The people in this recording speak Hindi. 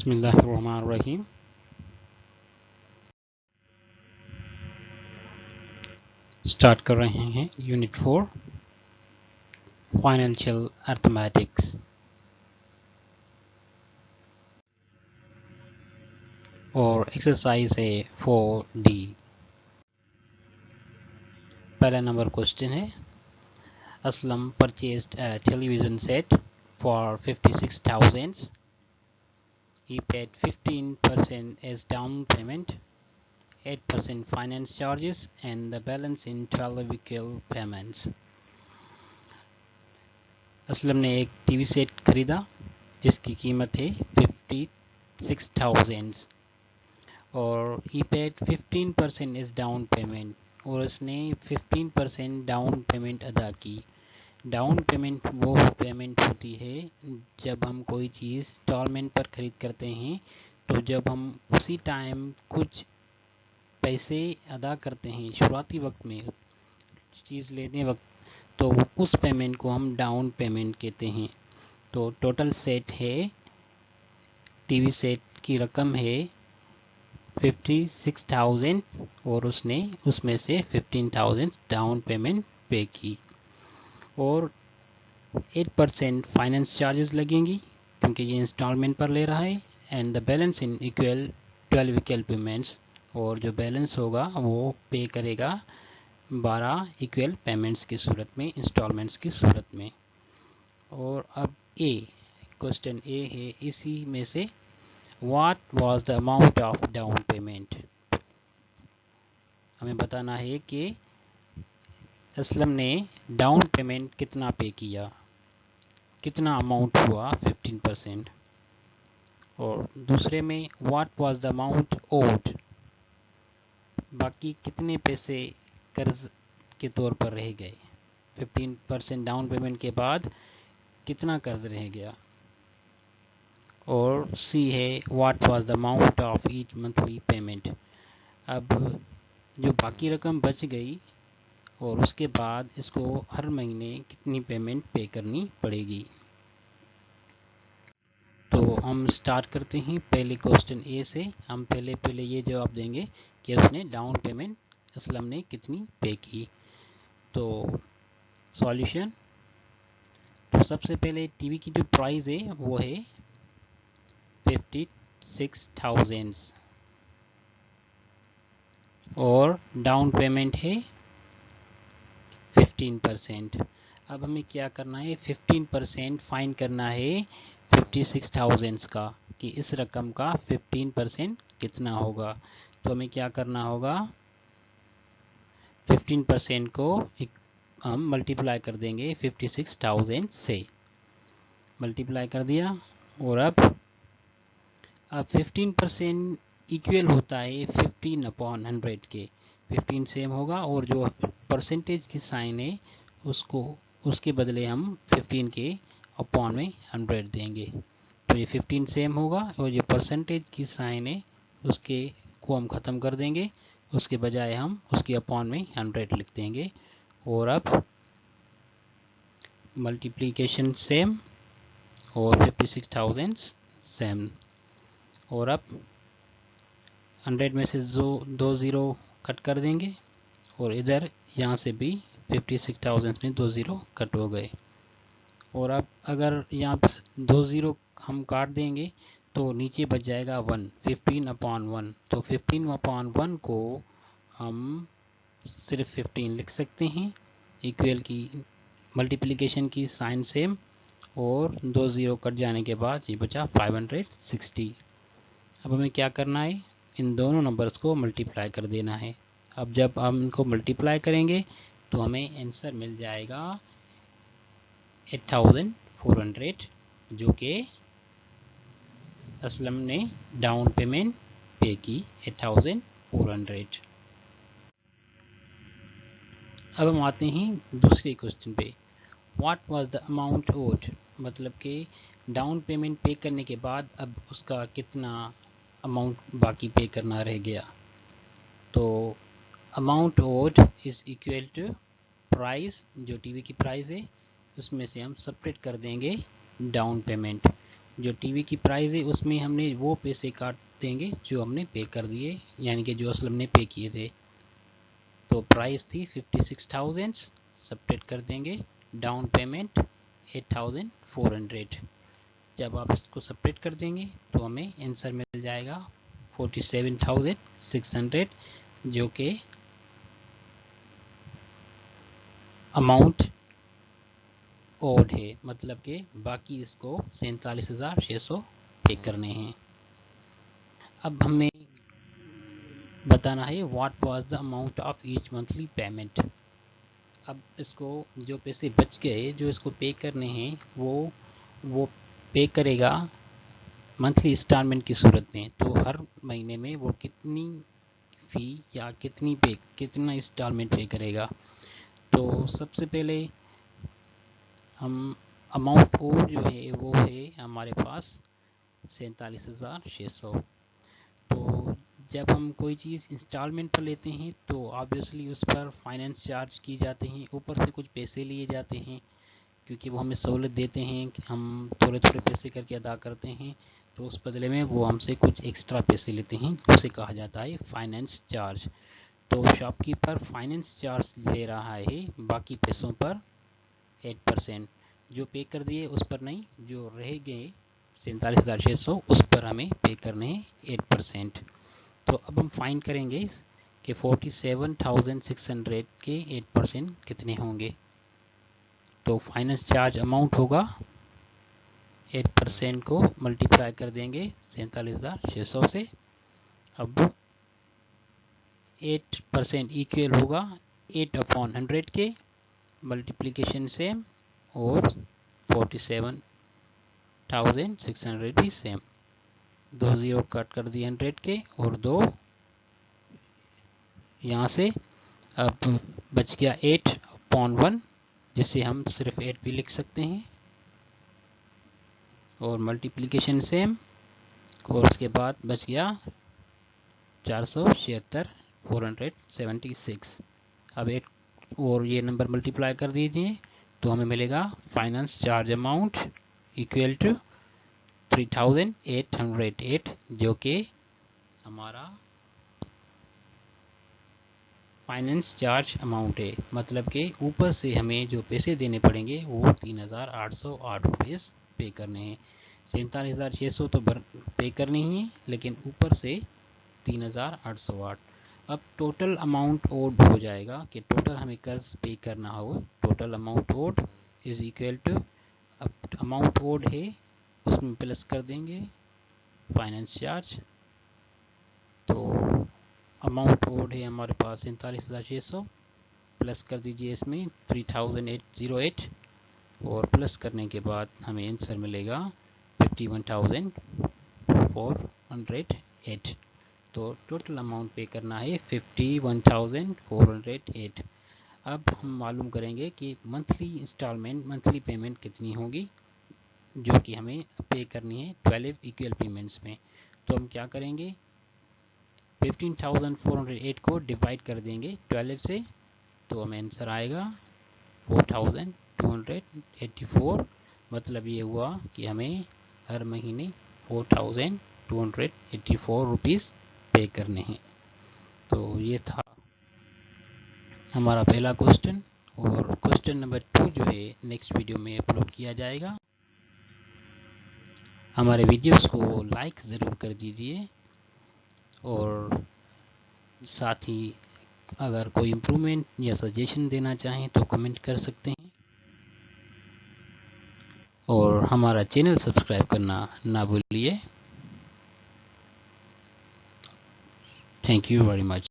बिस्मिल्लाहिर्रहमानिर्रहीम। स्टार्ट कर रहे हैं यूनिट 4 फाइनेंशियल अर्थमेटिक्स और एक्सरसाइज है 4D। पहला नंबर क्वेश्चन है, Aslam purchased a television set for 56,000. He paid 15% as down payment, 8% finance charges and the balance in 12 equal payments. Aslam ने एक टीवी सेट खरीदा जिसकी कीमत है 56,000 और he paid 15% as down payment और उसने 15% डाउन पेमेंट अदा की। डाउन पेमेंट वो पेमेंट होती है जब हम कोई चीज़ इंस्टॉलमेंट पर खरीद करते हैं, तो जब हम उसी टाइम कुछ पैसे अदा करते हैं शुरुआती वक्त में चीज़ लेने वक्त, तो उस पेमेंट को हम डाउन पेमेंट कहते हैं। तो टोटल सेट है, टीवी सेट की रकम है 56,000 और उसने उसमें से 15,000 डाउन पेमेंट पे की और 8% फाइनेंस चार्जेस लगेंगी क्योंकि ये इंस्टॉलमेंट पर ले रहा है। And the balance in equal 12 equal payments, और जो बैलेंस होगा वो पे करेगा 12 इक्वल पेमेंट्स की सूरत में, इंस्टॉलमेंट्स की सूरत में। और अब क्वेश्चन ए है इसी में से, what was the amount of down payment. हमें बताना है कि असलम ने डाउन पेमेंट कितना पे किया, कितना अमाउंट हुआ 15%। और दूसरे में what was the amount owed, बाकी कितने पैसे कर्ज के तौर पर रह गए। 15% डाउन पेमेंट के बाद कितना कर्ज रह गया। और सी है what was the amount of each monthly payment. अब जो बाकी रकम बच गई और उसके बाद इसको हर महीने कितनी पेमेंट पे करनी पड़ेगी। तो हम स्टार्ट करते हैं पहले क्वेश्चन ए से। हम पहले ये जवाब देंगे कि उसने डाउन पेमेंट असलम ने कितनी पे की। तो सॉल्यूशन, तो सबसे पहले टीवी की जो प्राइस है वो है 56,000 और डाउन पेमेंट है 15%। अब हमें क्या करना है, 15% फाइंड करना है 56,000 का, कि इस रकम का 15% कितना होगा। तो हमें क्या करना होगा, 15% को हम मल्टीप्लाई कर देंगे 56,000 से, मल्टीप्लाई कर दिया। और अब 15% इक्वल होता है 15/100 के। 15 सेम होगा और जो परसेंटेज की साइन है उसको उसके बदले हम 15 के अपॉन में 100 देंगे। तो ये 15 सेम होगा और जो परसेंटेज की साइन है उसके को हम ख़त्म कर देंगे, उसके बजाय हम उसके अपॉन में 100 लिख देंगे। और अब मल्टीप्लिकेशन सेम और 56,000 सेम। और अब 100 में से दो ज़ीरो कट कर देंगे और इधर यहाँ से भी 56,000 में 2 ज़ीरो कट हो गए। और अब अगर यहाँ पर 2 ज़ीरो हम काट देंगे तो नीचे बच जाएगा 1, 15/1। तो 15/1 को हम सिर्फ 15 लिख सकते हैं। इक्वल की मल्टीप्लिकेशन की साइन सेम और 2 ज़ीरो कट जाने के बाद ये बचा 560। अब हमें क्या करना है, इन दोनों नंबर्स को मल्टीप्लाई कर देना है। अब जब हम इनको मल्टीप्लाई करेंगे तो हमें आंसर मिल जाएगा 8,400, जो कि असलम ने डाउन पेमेंट पे की 8,400। अब हम आते हैं दूसरे क्वेश्चन पे, what was the amount owed, मतलब कि डाउन पेमेंट पे करने के बाद अब उसका कितना अमाउंट बाकी पे करना रह गया। तो amount owed is equal to price, जो टीवी की प्राइस है उसमें से हम सेपरेट कर देंगे डाउन पेमेंट। जो टीवी की प्राइस है उसमें हमने वो पैसे काट देंगे जो हमने पे कर दिए, यानी कि जो असल हमने पे किए थे। तो प्राइस थी 56,000, सब्ट्रैक्ट कर देंगे डाउन पेमेंट 8,400। जब आप इसको सब्ट्रैक्ट कर देंगे तो हमें आंसर मिल जाएगा 47,600, जो कि अमाउंट ओड है, मतलब कि बाकी इसको 47,600 पे करने हैं। अब हमें बताना है what was the amount of each monthly payment. अब इसको जो पैसे बच गए जो इसको पे करने हैं वो पे करेगा मंथली इंस्टॉलमेंट की सूरत में। तो हर महीने में वो कितनी फी या कितना इंस्टॉलमेंट पे करेगा। तो सबसे पहले हम अमाउंट और जो है वो है हमारे पास 47,600। तो जब हम कोई चीज़ इंस्टॉलमेंट पर लेते हैं तो ऑब्वियसली उस पर फाइनेंस चार्ज की जाते हैं, ऊपर से कुछ पैसे लिए जाते हैं, क्योंकि वो हमें सहूलत देते हैं कि हम थोड़े थोड़े पैसे करके अदा करते हैं। तो उस बदले में वो हमसे कुछ एक्स्ट्रा पैसे लेते हैं, उसे कहा जाता है फाइनेंस चार्ज। तो शॉपकीपर फाइनेंस चार्ज ले रहा है बाकी पैसों पर 8%। जो पे कर दिए उस पर नहीं, जो रह गए 47,600 उस पर हमें पे करने हैं 8%। तो अब हम फाइंड करेंगे कि 47,600 के 8% कितने होंगे। तो फाइनेंस चार्ज अमाउंट होगा 8% को मल्टीप्लाई कर देंगे 47,600 से। अब 8% इक्वल होगा 8/100 के, मल्टीप्लिकेशन सेम और 47,600 भी सेम। 2 0 कट कर दिए 100 के और 2 यहाँ से। अब बच गया 8/1, जिसे हम सिर्फ 8 भी लिख सकते हैं, और मल्टीप्लिकेशन सेम, और उसके बाद बच गया 476 476। अब 8 और ये नंबर मल्टीप्लाई कर दीजिए तो हमें मिलेगा finance charge amount equal to 3,808, जो कि हमारा फाइनेंस चार्ज अमाउंट है। मतलब कि ऊपर से हमें जो पैसे देने पड़ेंगे वो 3,808 रुपये पे करने हैं। 47,600 तो पे करने ही है, लेकिन ऊपर से 3,808। अब टोटल अमाउंट ओड हो जाएगा कि टोटल हमें कर्ज पे करना हो। Total amount owed is equal to, अब अमाउंट ओड है उसमें प्लस कर देंगे फाइनेंस चार्ज। तो अमाउंट ओड है हमारे पास 47,600, प्लस कर दीजिए इसमें 3,808, और प्लस करने के बाद हमें आंसर मिलेगा 51,408। तो टोटल अमाउंट पे करना है 51,408। अब हम मालूम करेंगे कि मंथली इंस्टॉलमेंट, मंथली पेमेंट कितनी होगी, जो कि हमें पे करनी है 12 इक्वल पेमेंट्स में। तो हम क्या करेंगे, 15,408 को डिवाइड कर देंगे 12 से, तो हमें आंसर आएगा 4,284। मतलब ये हुआ कि हमें हर महीने 4,284 रुपीज़ पे करने हैं। तो ये था हमारा पहला क्वेश्चन, और क्वेश्चन नंबर 2 जो है नेक्स्ट वीडियो में अपलोड किया जाएगा। हमारे वीडियोस को लाइक ज़रूर कर दीजिए, और साथ ही अगर कोई इम्प्रूवमेंट या सजेशन देना चाहें तो कमेंट कर सकते हैं, और हमारा चैनल सब्सक्राइब करना ना भूलिए। Thank you very much.